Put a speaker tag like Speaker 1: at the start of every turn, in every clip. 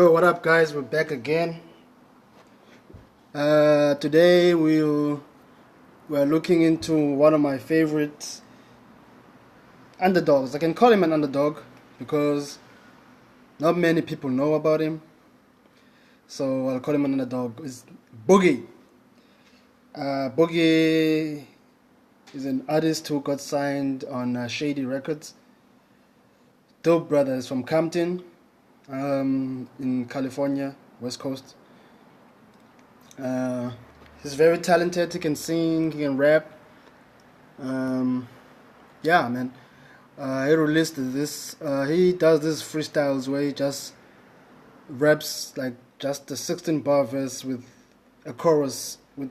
Speaker 1: Oh, what up, guys? We're back again. Today we're looking into one of my favorite underdogs. I can call him an underdog because not many people know about him, so I'll call him an underdog. It's Boogie. Boogie is an artist who got signed on Shady Records. Dope brother is from Compton, in California, West Coast. He's very talented. He can sing. He can rap. Yeah, man. He released this. He does this freestyles where he just raps like just a 16 bar verse with a chorus with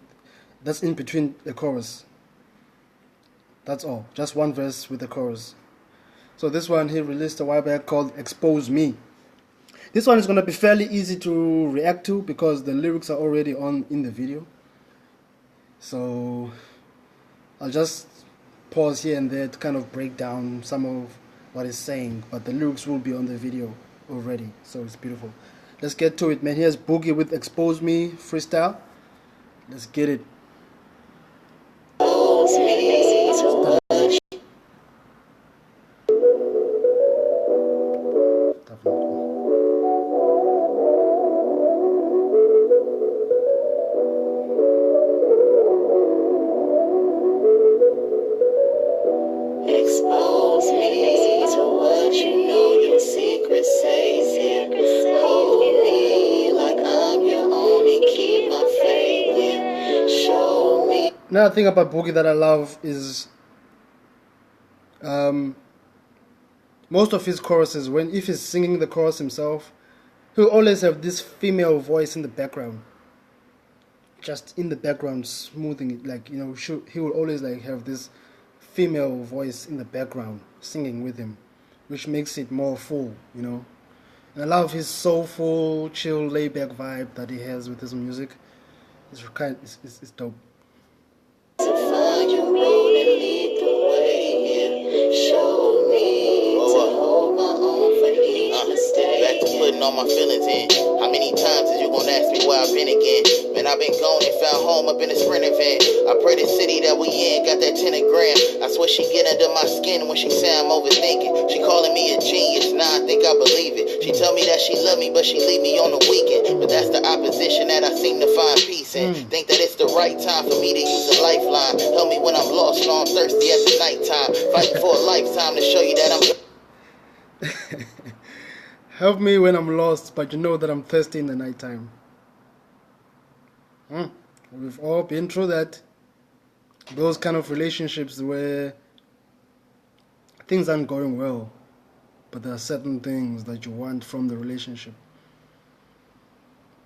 Speaker 1: that's in between the chorus. That's all. Just one verse with a chorus. So this one he released a while back called "Expose Me." This one is gonna be fairly easy to react to because the lyrics are already on in the video. So I'll just pause here and there to kind of break down some of what he's saying, but the lyrics will be on the video already, so it's beautiful. Let's get to it, man. Here's Boogie with "Expose Me" freestyle. Let's get it.
Speaker 2: Expose me to what you know your secret says here. Hold me like I'm your only key, my favorite. Show me.
Speaker 1: Another thing about Boogie that I love is most of his choruses, if he's singing the chorus himself, he'll always have this female voice in the background, just in the background, smoothing it. Like, you know, he will always like have this female voice in the background singing with him, which makes it more full, you know. And I love his soulful, chill, laid-back vibe that he has with his music. It's dope.
Speaker 2: To find your road and lead the way here. Show me to hold my own for each mistake.
Speaker 3: Back to putting all my feelings in. How many times is you gonna ask me where I've been again? Man, I've been gone and found home up in a Sprinter van. I pray the city that we in got that 10 grand. I swear she get under my skin when she say I'm overthinking. She calling me a genius, now I think I believe it. She tell me that she love me, but she leave me on the weekend. But that's the opposition that I seem to find peace in. Think that it's the right time for me to use a lifeline. Help me when I'm lost and I'm thirsty at the nighttime. Fighting for a lifetime to show you that I'm...
Speaker 1: Help me when I'm lost, but you know that I'm thirsty in the nighttime. We've all been through that. Those kind of relationships where things aren't going well, but there are certain things that you want from the relationship.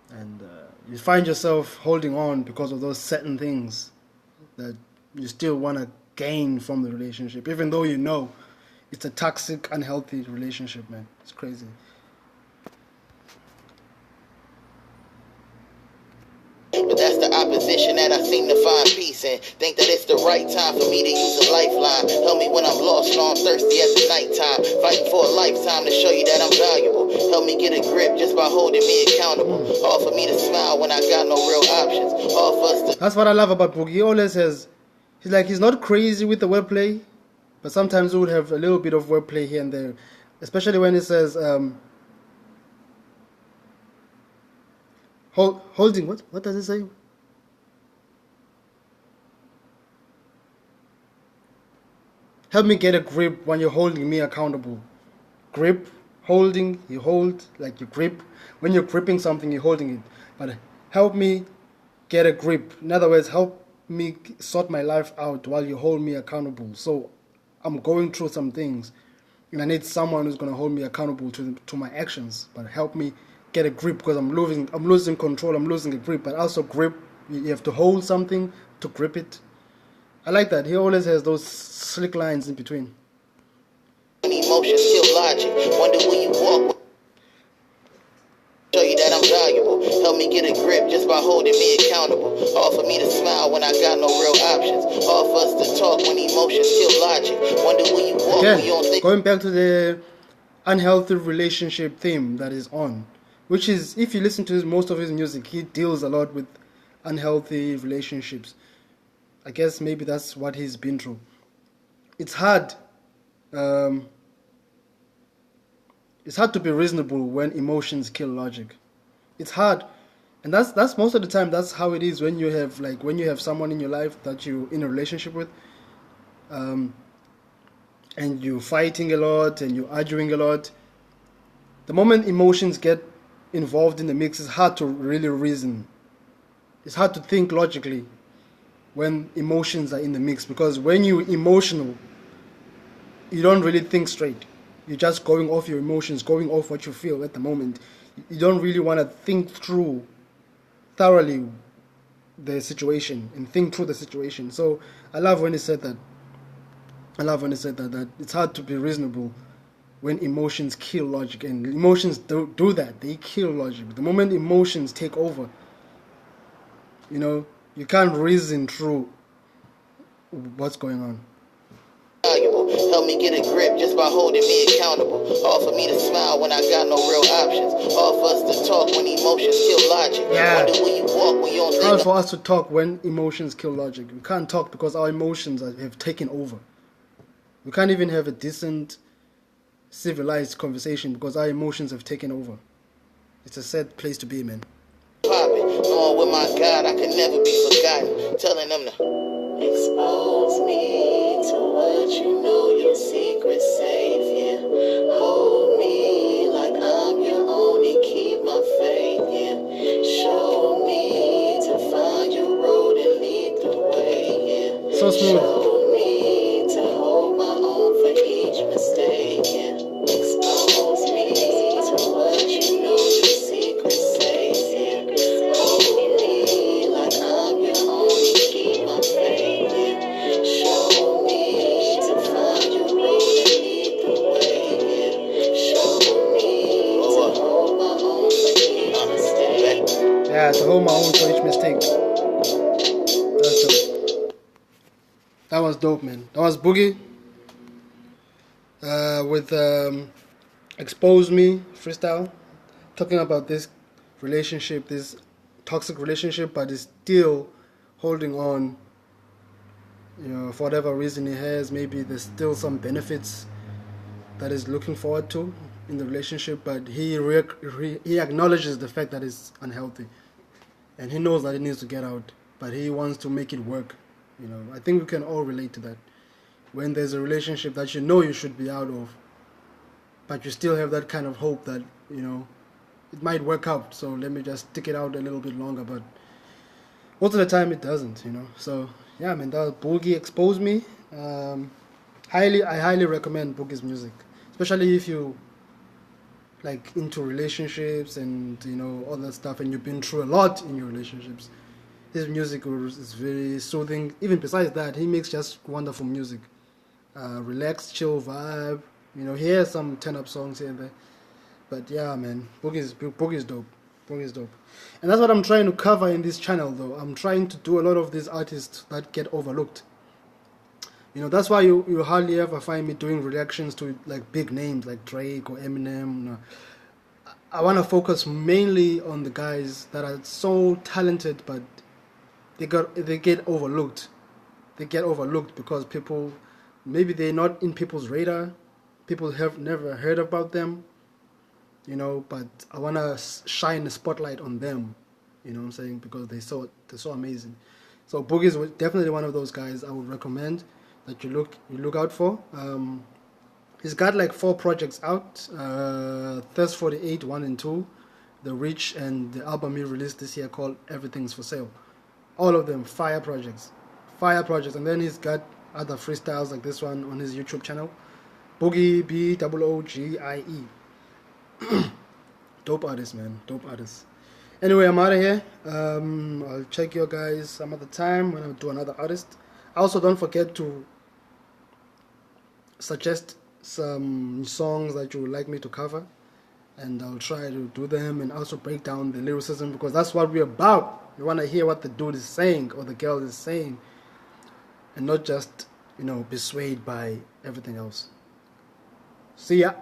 Speaker 1: And you find yourself holding on because of those certain things that you still want to gain from the relationship, even though you know it's a toxic, unhealthy relationship, man. It's crazy.
Speaker 3: But that's the opposition that I seem to find peace in. Think that it's the right time for me to use a lifeline. Help me when I'm lost and I'm thirsty at the nighttime. Fighting for a lifetime to show you that I'm valuable. Help me get a grip just by holding me accountable. Offer me to smile when I got no real options. Offer us to...
Speaker 1: That's what I love about Boogie. He always has, he's not crazy with the wordplay, but sometimes he would have a little bit of wordplay here and there. Especially when he says, holding, what does it say? Help me get a grip when you're holding me accountable. Grip, holding, you hold, like you grip. When you're gripping something, you're holding it. But help me get a grip. In other words, help me sort my life out while you hold me accountable. So I'm going through some things, and I need someone who's going to hold me accountable to my actions. But help me get a grip because I'm losing control. I'm losing a grip. But also grip, you have to hold something to grip it. I like that. He always has those slick lines in between.
Speaker 3: Emotions kill logic. Wonder will you walk. Show you that I'm valuable. Help me get a grip just by holding me accountable. Offer me to smile when I got no real options. Offer us to talk when emotions kill logic. Wonder will you walk when you don't think.
Speaker 1: Going back to the unhealthy relationship theme that is on. which is, if you listen to most of his music, he deals a lot with unhealthy relationships. I guess maybe that's what he's been through. It's hard. It's hard to be reasonable when emotions kill logic. It's hard, and that's most of the time. That's how it is when you have someone in your life that you're in a relationship with, and you're fighting a lot and you're arguing a lot. The moment emotions get involved in the mix, it's hard to really reason. It's hard to think logically when emotions are in the mix, because when you're emotional, you don't really think straight. You're just going off your emotions, going off what you feel at the moment. You don't really want to think through thoroughly the situation and think through the situation. So I love when he said that. That it's hard to be reasonable when emotions kill logic, and emotions don't do that. They kill logic. The moment emotions take over, you can't reason through what's going on.
Speaker 3: Help me get a grip just by holding me accountable. Offer me to smile when I got no real options. Offer us to talk when emotions kill logic.
Speaker 1: Yeah.
Speaker 3: Wonder where you walk when you don't
Speaker 1: It's hard
Speaker 3: think.
Speaker 1: for us to talk when emotions kill logic. We can't talk because our emotions have taken over. We can't even have a decent, civilized conversation because our emotions have taken over. It's a sad place to be, man.
Speaker 3: Popping, knowing with my God I can never be forgotten. Telling them to
Speaker 2: Expose me to what you know your secret safe, yeah. Hold me like I'm your own and keep my faith, yeah. Show me to find your road and lead the way, yeah.
Speaker 1: So smooth.
Speaker 2: Show me to hold my own for each mistake, yeah. Expose me to what you know your secret safe, yeah. Hold me like I'm your own and keep my faith, yeah. Show me to find your road and lead the way, yeah. Show me to hold my own for each mistake.
Speaker 1: Yeah, to hold my own for each mistake. That's dope. That was dope, man. That was Boogie with Expose Me freestyle, talking about this relationship, this toxic relationship, but is still holding on. For whatever reason he has, maybe there's still some benefits that he's looking forward to in the relationship, but he acknowledges the fact that it's unhealthy, and he knows that it needs to get out, but he wants to make it work. I think we can all relate to that. When there's a relationship that you should be out of, but you still have that kind of hope that it might work out, so let me just stick it out a little bit longer, but most of the time it doesn't. So yeah, man, that was Boogie, Expose Me. I highly recommend Boogie's music, especially if you like into relationships and all that stuff, and you've been through a lot in your relationships. His music is very soothing. Even besides that, he makes just wonderful music. Relaxed, chill vibe. He has some turn-up songs here and there. But yeah, man, Boogie's dope. Boogie's dope. And that's what I'm trying to cover in this channel, though. I'm trying to do a lot of these artists that get overlooked. That's why you hardly ever find me doing reactions to like big names like Drake or Eminem. I want to focus mainly on the guys that are so talented, but they get overlooked. They get overlooked because people, maybe they're not in people's radar. People have never heard about them. But I want to shine the spotlight on them. You know what I'm saying? Because they're so amazing. So Boogie is definitely one of those guys I would recommend that you look out for. He's got like 4 projects out. Thirst 48 1 and 2, The Reach, and the album he released this year called Everything's for Sale. All of them fire projects. And then he's got other freestyles like this one on his YouTube channel, Boogie BOOGIE. Dope artist, man. Dope artist. Anyway, I'm out of here. I'll check you guys some other time when I do another artist. Also, don't forget to suggest some songs that you would like me to cover, and I'll try to do them and also break down the lyricism, because that's what we're about. We want to hear what the dude is saying or the girl is saying, and not just be swayed by everything else. See ya.